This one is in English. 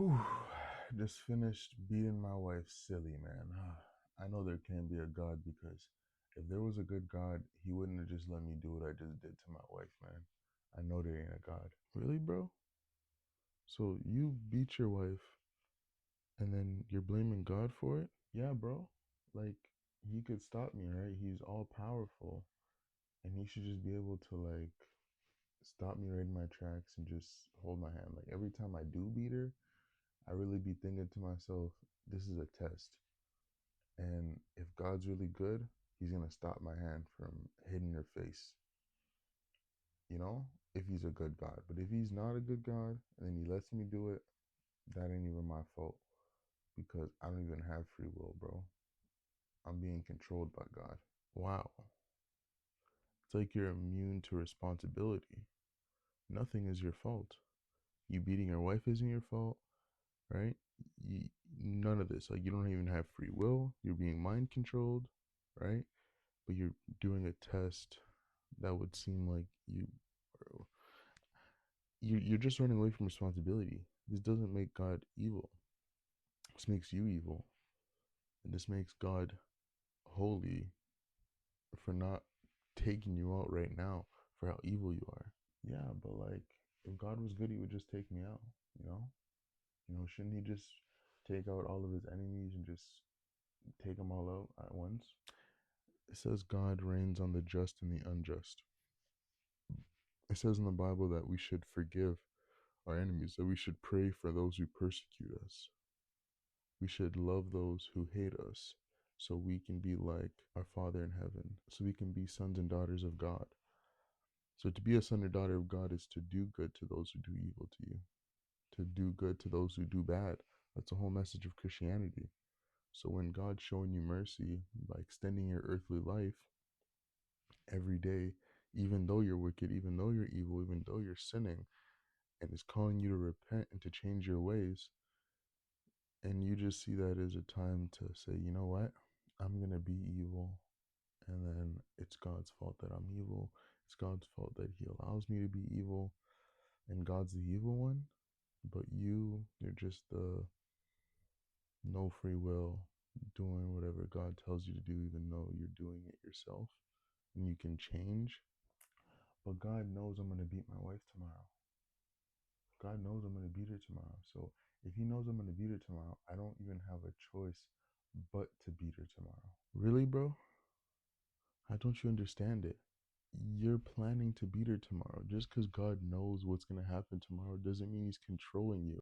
Whew, just finished beating my wife silly, man. I know there can be a God because if there was a good God, he wouldn't have just let me do what I just did to my wife, man. I know there ain't a God. Really, bro? So you beat your wife and then you're blaming God for it? Yeah, bro. Like, he could stop me, right? He's all powerful and he should just be able to, like, stop me right in my tracks and just hold my hand. Like, every time I do beat her, I really be thinking to myself, this is a test. And if God's really good, he's going to stop my hand from hitting her face, if he's a good God. But if he's not a good God and then he lets me do it, that ain't even my fault because I don't even have free will, bro. I'm being controlled by God. Wow. It's like you're immune to responsibility. Nothing is your fault. You beating your wife isn't your fault, right? None of this. Like, you don't even have free will. You're being mind controlled, right? But you're doing a test that would seem like you're just running away from responsibility. This doesn't make God evil. This makes you evil, and this makes God holy for not taking you out right now for how evil you are. Yeah, but like, if God was good, he would just take me out. You know, shouldn't he just take out all of his enemies and just take them all out at once? It says God reigns on the just and the unjust. It says in the Bible that we should forgive our enemies, that we should pray for those who persecute us. We should love those who hate us so we can be like our Father in heaven, so we can be sons and daughters of God. So to be a son or daughter of God is to do good to those who do evil to you, to do good to those who do bad. That's the whole message of Christianity. So when God's showing you mercy by extending your earthly life every day, even though you're wicked, even though you're evil, even though you're sinning, and is calling you to repent and to change your ways, and you just see that as a time to say, you know what, I'm going to be evil, and then it's God's fault that I'm evil. It's God's fault that he allows me to be evil, and God's the evil one, but you're just the no free will, doing whatever God tells you to do, even though you're doing it yourself, and you can change. But God knows I'm going to beat my wife tomorrow. God knows I'm going to beat her tomorrow. So if he knows I'm going to beat her tomorrow, I don't even have a choice but to beat her tomorrow. Really, bro? How don't you understand it? You're planning to beat her tomorrow. Just because God knows what's going to happen tomorrow doesn't mean he's controlling you.